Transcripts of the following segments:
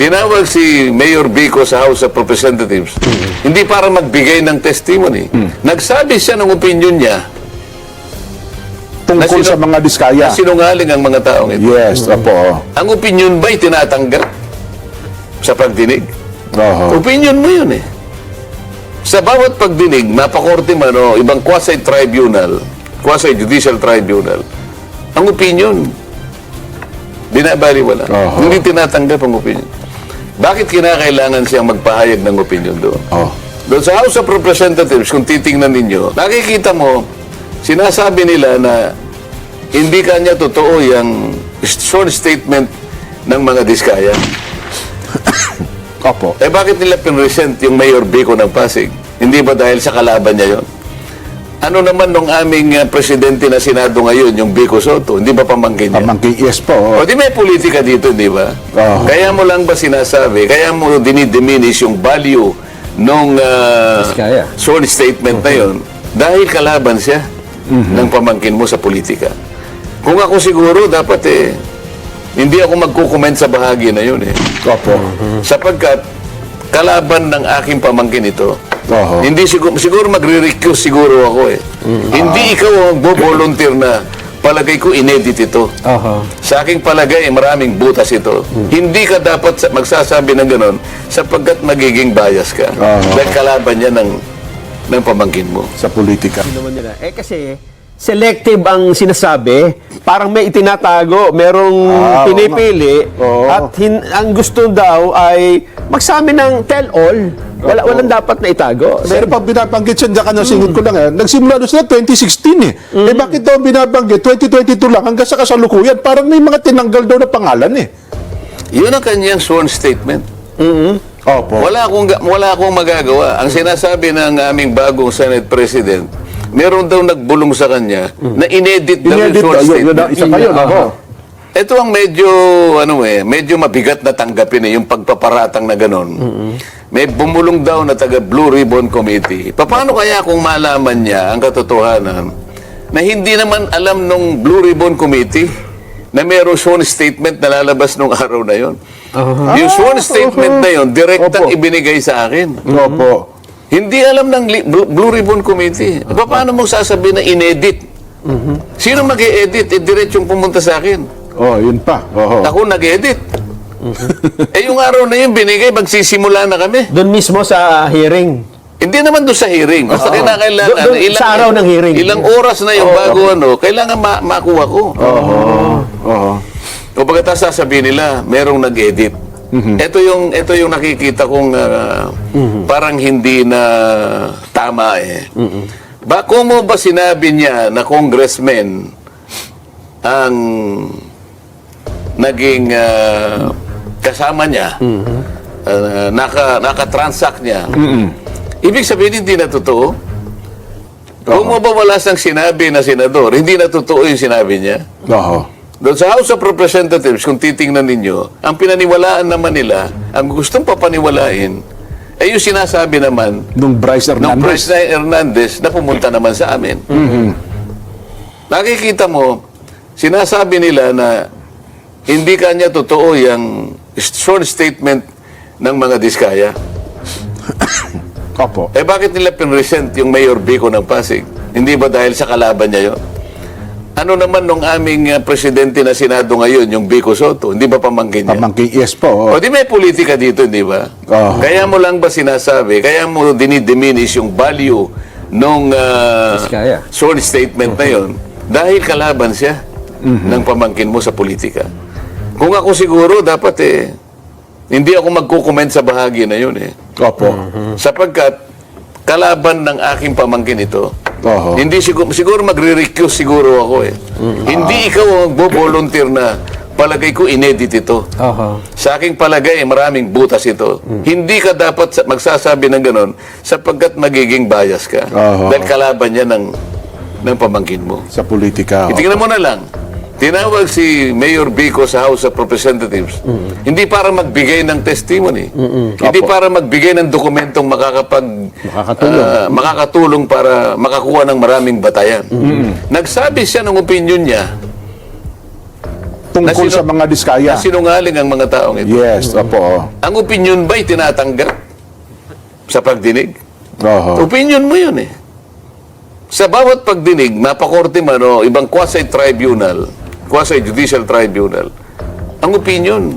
tinawag si Mayor Vico sa House of Representatives, hindi para magbigay ng testimony. Nagsabi siya ng opinion niya Tungkol sa mga diskaya. na sinungaling ang mga taong ito. Yes, opo. Ang opinion ba'y tinatanggap sa pagdinig? Oho. Opinion mo yun eh. Sa bawat pagdinig, mapakorte man o ibang quasi-tribunal, quasi-judicial tribunal, ang opinion, binabaliwala. Hindi tinatanggap ang opinion. Bakit kinakailangan siyang magpahayag ng opinion doon? Doon sa House of Representatives, kung titingnan ninyo, nakikita mo, sinasabi nila na hindi kanya totoo yung sworn statement ng mga diskaya. Opo. Eh bakit nila pinresent yung Mayor Vico ng Pasig? Hindi ba dahil sa kalaban niya yon? Ano naman nung aming presidente na Senado ngayon, yung Vico Soto, hindi ba pamangkin niya? Pamangkin, yes po. O di may politika dito, di ba? Kaya mo lang ba sinasabi, kaya mo dinidiminish yung value nung sworn statement na yon dahil kalaban siya ng pamangkin mo sa politika. Kung ako siguro, dapat hindi ako magkukomment sa bahagi na yun Opo. Sapagkat kalaban ng aking pamangkin ito, hindi siguro magre-recuse siguro ako Hindi ikaw ang volunteer na palagay ko inedit ito. Sa aking palagay, maraming butas ito. Hindi ka dapat magsasabi ng ganon sapagkat magiging bias ka. Dahil kalaban niya ng pamangkin mo. Sa politika. Naman nila. Kasi selective ang sinasabi, parang may itinatago, merong pinipili, at ang gusto daw ay magsabi ng tell-all. Walang dapat na itago. Pero pag binabanggit siya, diyan ka nasingot ko lang nagsimula doon sila 2016 Eh bakit daw binabanggit 2022 lang hanggang sa kasalukuyan? Parang may mga tinanggal daw na pangalan Yun ang kanyang sworn statement. Opo. Wala akong magagawa. Ang sinasabi ng aming bagong Senate President, meron daw nagbulong sa kanya na inedit daw yung sworn statement. Isa kayo, Ito ang medyo mabigat na tanggapin yung pagpaparatang na ganon. May bumulong daw na taga Blue Ribbon Committee. Paano kaya kung malaman niya ang katotohanan na hindi naman alam nung Blue Ribbon Committee na mayroong sworn statement na lalabas nung araw na yon? Yung sworn statement na yon, direktang ibinigay sa akin. Opo. Hindi alam ng Blue Ribbon Committee. Paano mo sasabihin na inedit? Sino mag-e-edit? Diretsong pumunta sa akin. Yun pa. Ako nag-edit. Yung araw na yun, binigay, magsisimula na kami. Doon mismo sa hearing. Hindi naman doon sa hearing. Basta kinakailangan. Sa araw ng hearing. Ilang oras na yung bago kailangan makuha ko. O pagkatapos sasabihin nila, merong nag-edit. Ito yung nakikita kong parang hindi na tama Kung mo ba sinabi niya na congressman ang naging kasama niya, naka-transact niya, ibig sabihin hindi na totoo? Kung mo ba wala siyang sinabi na senador, hindi na totoo yung sinabi niya? Doon sa House of Representatives, kung titingnan ninyo, ang pinaniwalaan naman nila, ang gustong papaniwalain, yung sinasabi naman Nung Bryce Hernandez na pumunta naman sa amin. Nakikita mo, sinasabi nila na hindi kanya totoo yung sworn statement ng mga diskaya. Opo. Bakit nila pinresent yung Mayor Vico ng Pasig? Hindi ba dahil sa kalaban niya yon? Ano naman nung aming presidente na Senado ngayon, yung Vico Soto, hindi ba pamangkin niya? Pamangkin, yes po. O di may politika dito, hindi ba? Kaya mo lang ba sinasabi, kaya mo dinidiminish yung value nung sworn statement na yon dahil kalaban siya ng pamangkin mo sa politika. Kung ako siguro, dapat hindi ako magkukomment sa bahagi na yun Opo. Sapagkat kalaban ng aking pamangkin ito, hindi siguro magre-recuse siguro ako Hindi ikaw ang volunteer na palagay ko inedit ito. Sa aking palagay, maraming butas ito. Hindi ka dapat magsasabi ng ganon sapagkat magiging bias ka. Dahil kalaban niya ng pamangkin mo. Sa politika. Tingnan mo na lang. Tinawag si Mayor Vico sa House of Representatives, hindi para magbigay ng testimony, hindi para magbigay ng dokumentong makakatulong para makakuha ng maraming batayan. Nagsabi siya ng opinion niya tungkol sa mga diskaya. Na sinungaling ang mga taong ito. Yes, opo. Ang opinion ba'y tinatanggap sa pagdinig? Oho. Opinion mo yun eh. Sa bawat pagdinig, mapakorte man o ibang quasi-tribunal, quasi-judicial tribunal, ang opinion,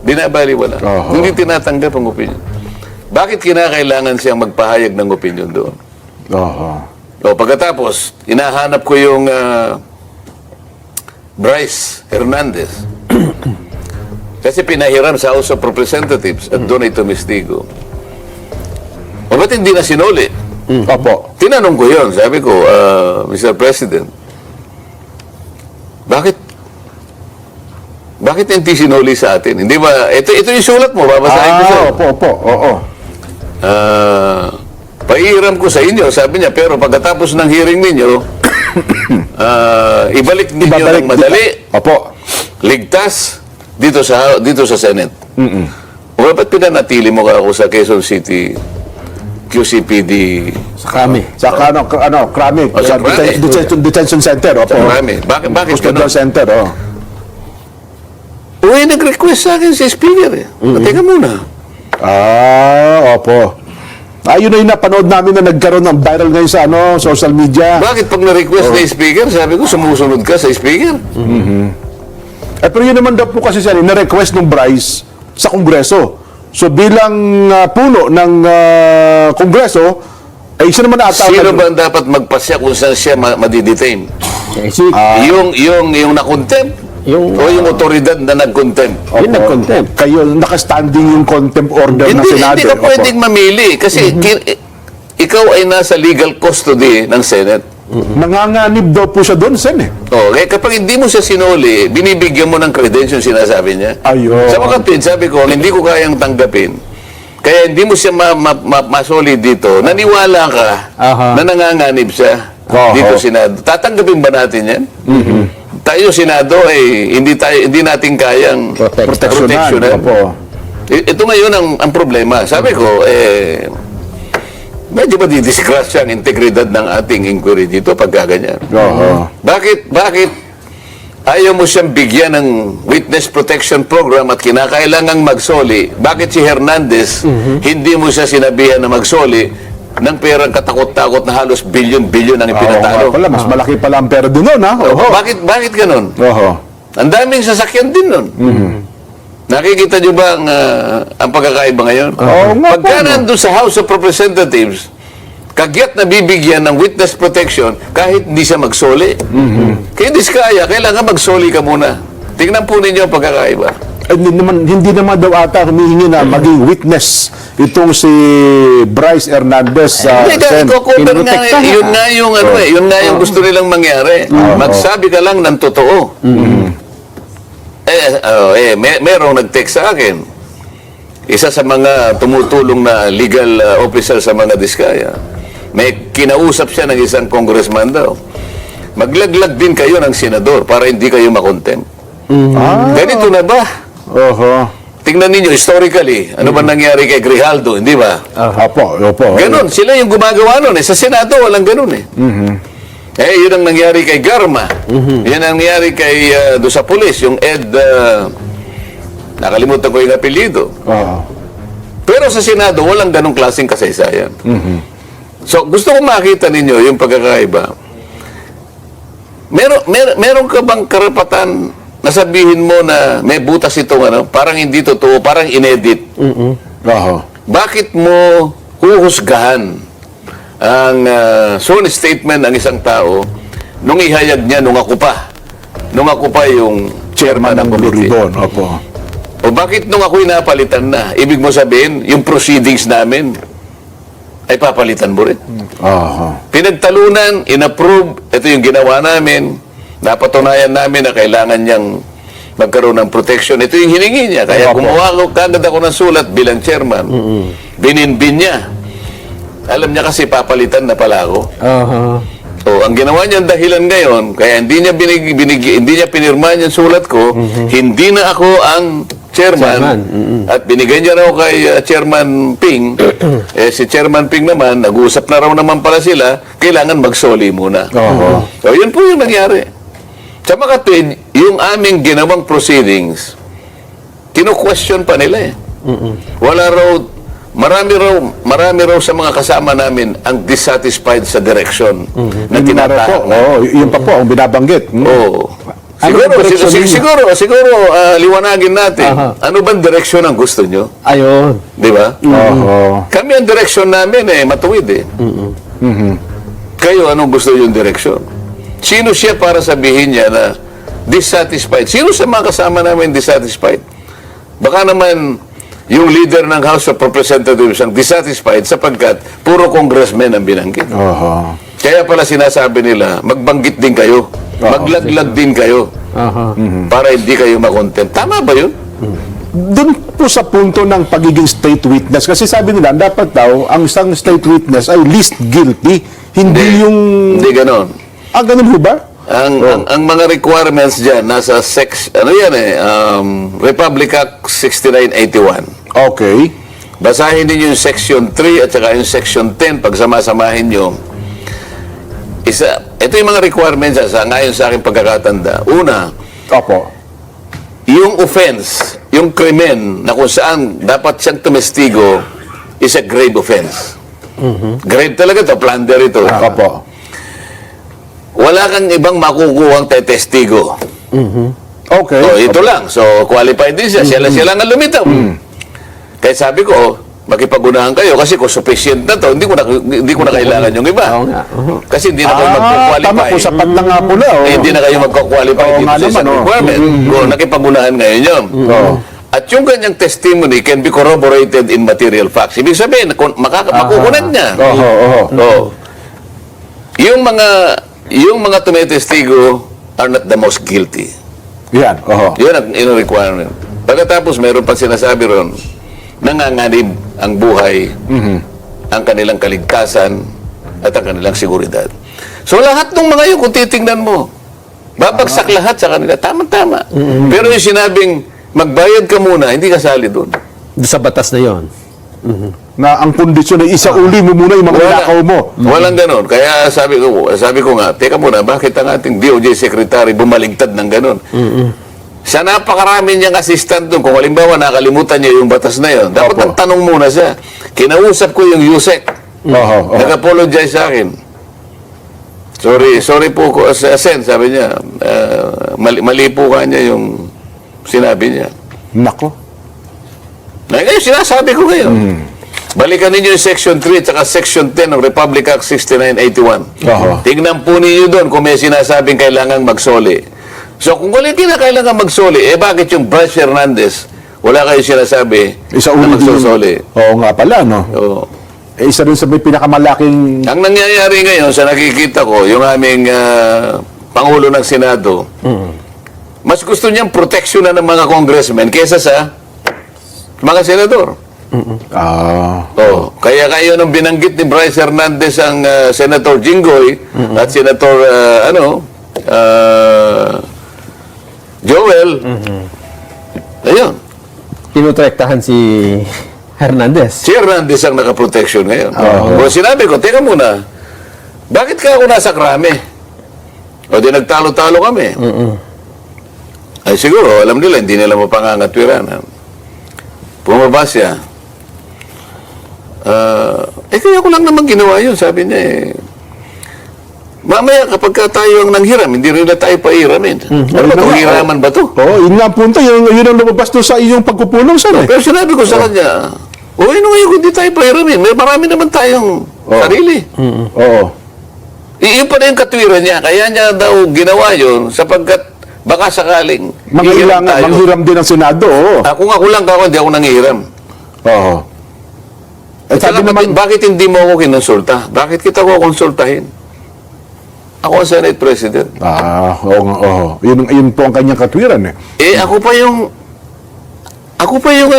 binabaliwala. Oho. Hindi tinatanggap ang opinion. Bakit kinakailangan siyang magpahayag ng opinion doon? Oho. O pagkatapos, inahanap ko yung Bryce Hernandez. Kasi pinahiram sa House of Representatives at doon ay tumistigo. O ba't hindi na sinuli? Opo. Tinanong ko yun. Sabi ko, Mr. President, bakit hindi sinuli sa atin? Hindi ba, ito yung sulat mo, babasahin ko sa'yo. Opo. Oo. Paihiram ko sa inyo, sabi niya, pero pagkatapos ng hearing ninyo, ibalik ninyo ng madali, Opo. ligtas, dito sa Senate. O ba't pinanatili mo ka ako sa Quezon City QCPD? Sa kami. Sa Krami. sa Krami. Detention Center. Opo. Sa Krami. Bakit Custodial ganun? Center. Oh. Uy, nag-request sa akin si Speaker eh. Teka muna. Opo. Yun na yung napanood namin na nagkaroon ng viral ngayon sa social media. Bakit pag na-request na yung Speaker, sabi ko, sumusunod ka sa Speaker? Pero yun naman daw po kasi siya, na-request ng Bryce sa Kongreso. So bilang puno ng Kongreso, ay siya naman ata. Sino ba ang dapat magpasya kung saan siya madidetain? Yung na-contempt? O yung otoridad na nag-contempt? Yung nag-contempt. Kayo, nakastanding yung contempt order ng Senado. Hindi ka Opo. pwedeng mamili kasi ikaw ay nasa legal custody ng Senate. Nanganganib daw po siya doon, Sen eh. Okay, kapag hindi mo siya sinuli, binibigyan mo ng credential sinasabi niya. Ayun. Sa mga pin, sabi ko, hindi ko kayang tanggapin. Kaya hindi mo siya masoli dito. Naniwala ka na nanganganib siya dito Senado. Tatanggapin ba natin yan? Tayo Senado ay hindi natin kayang proteksyonan. Opo. Ito ngayon ang problema. Sabi ko, medyo madidisgrasya ang integridad ng ating inquiry dito pag ganyan. Oo. Bakit ayaw mo siyang bigyan ng witness protection program at kinakailangang magsoli? Bakit si Hernandez hindi mo siya sinabihan na magsoli ng perang katakot-takot na halos bilyon-bilyon ang ipinatalo? Pala, mas malaki pala ang pera din nun, ha? Oho. Bakit ganun? Oho. Ang daming sasakyan din nun. Nakikita nyo ba ang pagkakaiba ngayon? Oo nga Pagka po, no? nandun sa House of Representatives, kagyat na bibigyan ng witness protection kahit hindi siya magsoli. Kaya diskaya, kailangan magsoli ka muna. Tingnan po ninyo ang pagkakaiba. Hindi naman daw ata humihingi na maging witness itong si Bryce Hernandez sa Hindi, iko-cover nga, yun nga yung, yun nga yung gusto nilang mangyari. Magsabi ka lang ng totoo. Merong nag-text sa akin. Isa sa mga tumutulong na legal officer sa mga diskaya. May kinausap siya ng isang congressman daw. Maglaglag din kayo ng senador para hindi kayo makontempt. Ganito na ba? Oho. Tingnan ninyo, historically, ano ba nangyari kay Grijaldo, hindi ba? Opo. Ganon, sila yung gumagawa nun. Sa Senado, walang ganon eh. Yun ang nangyari kay Garma. Yun ang nangyari kay, do sa pulis, yung Ed, nakalimutan ko yung apelyido. Pero sa Senado, walang ganong klaseng kasaysayan. So, gusto ko makita ninyo yung pagkakaiba. Meron ka bang karapatan na sabihin mo na may butas itong parang hindi totoo, parang inedit? Bakit mo huhusgahan ang sworn statement ng isang tao nung ihayag niya nung ako pa yung chairman ng committee? Opo. O bakit nung ako'y napalitan na? Ibig mo sabihin, yung proceedings namin ay papalitan mo rin. Pinagtalunan, inapprove, ito yung ginawa namin, napatunayan namin na kailangan niyang magkaroon ng protection. Ito yung hiningi niya. Kaya gumawa ko kagad ako ng sulat bilang chairman. Bininbin niya. Alam niya kasi papalitan na pala ako. So, ang ginawa niya dahilan ngayon, kaya hindi niya pinirma yung sulat ko, hindi na ako ang chairman. At binigay niya raw kay Chairman Ping. Si Chairman Ping naman, nag-uusap na raw naman pala sila, kailangan magsoli muna. So, yun po yung nangyari. Sa makatwid, yung aming ginawang proceedings, kinu-question pa nila eh. Wala raw, marami raw sa mga kasama namin ang dissatisfied sa direction na Yun nga raw po. tinatahak. Yun pa po ang binabanggit. Oo. Ano Siguro, bang direksyon ninyo? siguro, liwanagin natin. Aha. Ano bang direksyon ang gusto nyo? Ayun. Di ba? Oo. Kami ang direksyon namin matuwid eh. Kayo, anong gusto yung direksyon? Sino siya para sabihin niya na dissatisfied? Sino sa mga kasama namin dissatisfied? Baka naman yung leader ng House of Representatives ang dissatisfied sapagkat puro congressmen ang binanggit. Oo. Kaya pala sinasabi nila, magbanggit din kayo. Maglaglag din kayo. Aha. Para hindi kayo makontent. Tama ba yun? Doon po sa punto ng pagiging state witness, kasi sabi nila, dapat daw, ang isang state witness ay least guilty. Hindi yung... Hindi ganon. Ganun ho ba? Ang mga requirements dyan, nasa Republic Act 6981. Okay. Basahin niyo yung Section 3 at saka yung Section 10 pag sama-samahin nyo. Ito yung mga requirements ngayon sa aking pagkakatanda. Una, Opo. yung offense, yung krimen na kung saan dapat siyang tumestigo is a grave offense. Grave talaga to, plunder ito. Opo. Wala kang ibang makukuhang testigo. Okay. So, ito lang. So, qualified din siya. Sila lang ang lumitaw. Kaya sabi ko, makipag-unahan kayo kasi kung sufficient na to, hindi ko na kailangan yung iba. Oo nga. Kasi hindi na kayo Tama magka-qualify. po, sapat na nga po na. Hindi na kayo magka-qualify Oo dito nga sa isang naman, requirement. Kung nakipag-unahan ngayon yun. At yung ganyang testimony can be corroborated in material facts. Ibig sabihin, makukunan niya. Oo. Yung mga tumetestigo are not the most guilty. Yan. Yun ang requirement. Pagkatapos, mayroon pa sinasabi ron, nanganganib ang buhay, ang kanilang kaligtasan, at ang kanilang seguridad. So lahat ng mga yun, kung titingnan mo, babagsak lahat sa kanila. Tama-tama. Pero yung sinabing, magbayad ka muna, hindi kasali doon. Sa batas na yon. Na ang kondisyon ay isauli mo muna yung mga nakaw mo. Walang ganon. Kaya sabi ko nga, teka muna, bakit ang ating DOJ Secretary bumaligtad ng ganon? Sa napakarami niyang assistant doon, kung halimbawa nakalimutan niya yung batas na yun, dapat ang tanong muna siya. Kinausap ko yung USEC. Nag-apologize sa akin. Sorry po ko, Sen, sabi niya, mali po ka niya yung sinabi niya. Nako. Ngayon, sinasabi ko ngayon. Balikan ninyo yung Section 3 at saka Section 10 ng Republic Act 6981. Tingnan po ninyo doon kung may sinasabing kailangang magsoli. So, kung wala kailangan magsoli, bakit yung Bryce Hernandez, wala kayo sinasabi Isauli na magsusoli? Oo nga pala, no? Oo. Isa rin sa may pinakamalaking... Ang nangyayari ngayon sa nakikita ko, yung aming Pangulo ng Senado, mas gusto niyang proteksyonan ng mga congressmen kaysa sa mga senador. Kaya kayo nung binanggit ni Bryce Hernandez ang Senator Jinggoy at Senator Joel, ayun. Tinutrektahan si Hernandez. Si Hernandez ang nakaproteksyon ngayon. Kung sinabi ko, teka muna, bakit ka ako nasa krame? O di nagtalo-talo kami. Ay siguro, alam nila, hindi nila mapangangatwiran. Bumaba siya. Kaya ko lang naman ginawa yun, sabi niya eh. Mamaya kapag tayo ang nanghiram, hindi rin na tayo pairamin. Ano ba ito? Hiraman ba ito? Yun nga ang punto. Yun ang lumabas doon sa iyong pagpupulong, sir. Pero sinabi ko sa kanya, ano ngayon kung di tayo pahiramin? May marami naman tayong sarili. Iyon pa na yung katwiran niya. Kaya niya daw ginawa yun sapagkat baka sakaling manghiram din ang Senado. Kung ako lang ako, hindi ako nanghiram. Sabi naman, bakit hindi mo ako kinonsulta? Bakit kita ko konsultahin? Ako ang Senate President. Yun po ang kanyang katwiran eh. Ako pa yung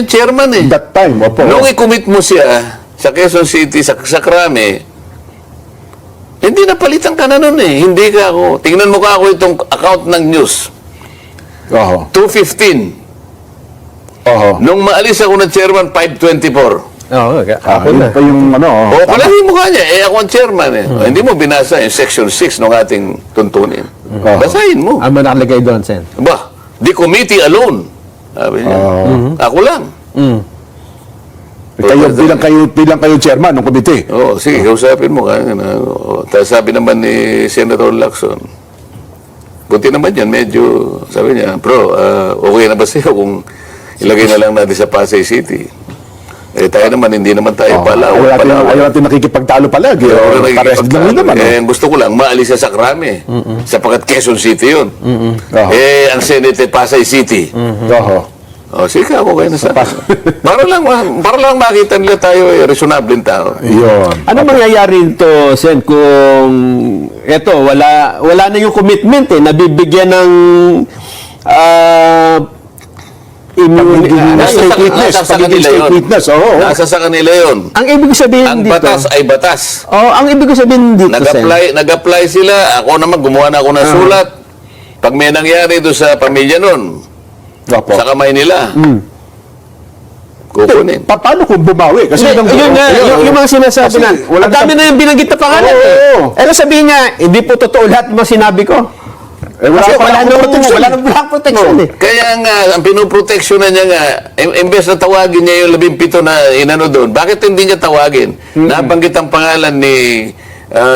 chairman eh. That time, Nung i-commit mo siya sa Quezon City, sa Krame, hindi napalitan ka na nun eh. Hindi ka ako. Tingnan mo ka ako itong account ng news. 2:15. Nung maalis ako ng chairman, 5:24. Ako na. Pa yung palahin mo ka niya. Ako ang chairman eh. Hindi mo binasa yung Section 6 ng ating tuntunin. Basahin mo. Ano ba nakalagay doon, Sen? Ba, the committee alone. Sabi niya. Ako lang. Bilang kayo chairman ng komite. Oo, sige, kausapin mo. Tapos sabi naman ni Senator Lacson, buti naman yan, medyo, sabi niya, bro, okay na ba sa'yo kung ilagay na lang natin sa Pasay City? Eh, tayo naman, hindi naman tayo Ayaw natin nakikipagtalo palagi. Pares lang naman. Gusto ko lang, maalis sa Krame. Sapagat Quezon City yun. Ang Senate Pasay City. O, sige, ako kayo na sa para lang makita nila tayo, reasonable tao. Yun. Ano mangyayari nito, Sen, kung eto, wala na yung commitment nabibigyan ng Nasa sa kanila yun. Ang ibig sabihin Ang dito, batas ay batas. ang ibig sabihin dito, Sen, Nag-apply sila. Ako naman, gumawa na ako ng sulat. Pag may nangyari doon sa pamilya nun, sa kamay nila, kukunin. Paano kung bumawi? Kasi yung mga sinasabi na, ang dami na yung binanggit na pangalan. Ano sabihin niya, hindi po totoo lahat ng mga sinabi ko. Kasi wala nang black protection Kaya nga, ang pinoproteksyonan niya nga, imbes na tawagin niya yung 17 na inano doon, bakit hindi niya tawagin? Nabanggit ang pangalan ni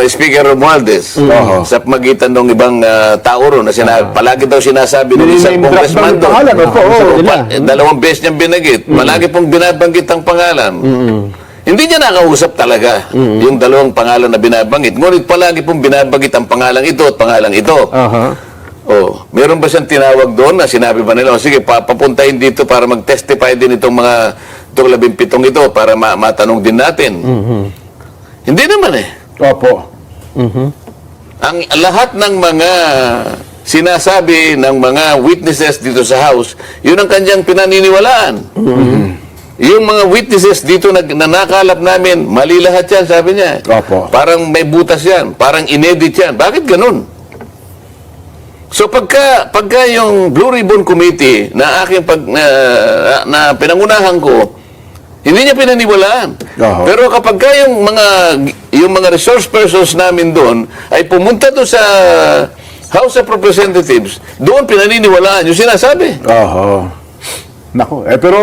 Speaker Romualdez sa magitan ng ibang tao ron na palagi daw sinasabi ng isang congressman doon. Dalawang beses niyang binanggit. Palagi pong binabanggit ang pangalan. Hindi niya nakausap talaga yung dalawang pangalan na binabanggit. Ngunit palagi pong binabanggit ang pangalan ito at pangalan ito. Meron ba siyang tinawag doon na sinabi ba nila, sige, papuntahin dito para mag-testify din itong 17 ito para matanong din natin. Hindi naman Opo. Ang lahat ng mga sinasabi ng mga witnesses dito sa House, yun ang kanyang pinaniniwalaan. Yung mga witnesses dito na nakalap namin, mali lahat yan, sabi niya. Opo. Parang may butas yan, parang inedit yan. Bakit ganun? So pagka yung Blue Ribbon Committee na aking na pinangunahan ko, hindi niya pinaniwalaan. Pero kapag yung mga resource persons namin doon ay pumunta doon sa House of Representatives, doon pinaniniwalaan yung sinasabi. Nako, pero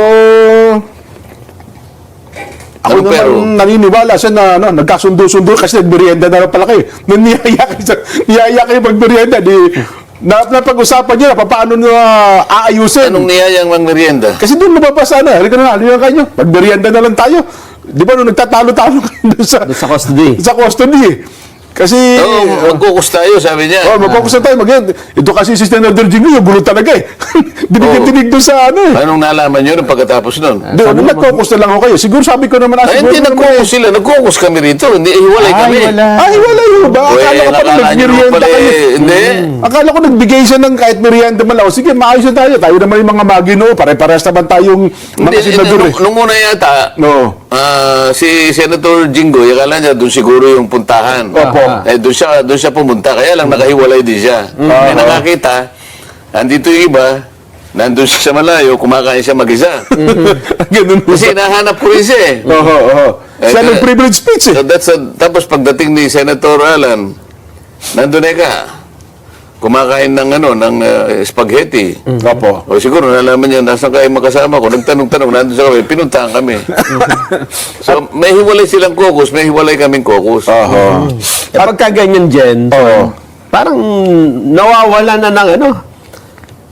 ako naman naniniwala siya na nagkasundo-sundo kasi nagmerienda na lang pala kayo. Niyaya kayo magmerienda. Napag-usapan niyo na paano nyo aayusin. Anong niyayang merienda? Kasi doon lumabas halika na kayo. Magmerienda na lang tayo. Di ba nung nagtatalo-talo kayo sa custody. Sa custody. Kasi magkukus tayo, sabi niya. magkukus tayo. Ito kasi si Senator Jingo, yung gulo talaga Dinig doon sa Anong nalaman nyo nung pagkatapos nun? Nagkukus na lang ako kayo. Siguro sabi ko naman. Hindi nagkukus sila. Nagkukus kami rito. Hindi, hiwalay kami. Hiwalay yun ba? Akala ko pala nagmerienda kayo. Hindi. Akala ko nagbigay siya ng kahit merienda man lang. Sige, maayos na tayo. Tayo naman yung mga maginoo. Pare-pares naman tayong mga senador. Nung una yata, si Senator Jingo, akala niya doon siguro yung puntahan. Doon siya pumunta. Kaya lang nakahiwalay din siya. May nakakita, andito yung iba, nandun siya sa malayo, kumakain siya mag-isa. Kasi nahanap ko rin siya Siya nag-privilege speech Tapos pagdating ni Senator Alan, nandun ka. Kumakain ng spaghetti. O siguro nalaman niya, nasan kayo makasama ko? Nagtanong-tanong, nandun sa kami, pinuntahan kami. So, may hiwalay silang caucus, may hiwalay kaming caucus. Pagka ganyan, Jen, parang nawawala na ng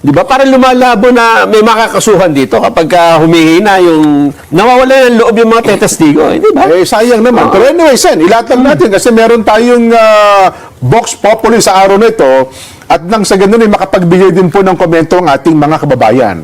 di ba? Parang lumalabo na may makakasuhan dito kapag humihina yung nawawala ng loob yung mga tetestigo. Di ba? Sayang naman. Pero anyway, Sen, ilatag natin kasi meron tayong Vox Populi sa araw na ito at nang sa ganun ay makapagbigay din po ng komento ang ating mga kababayan.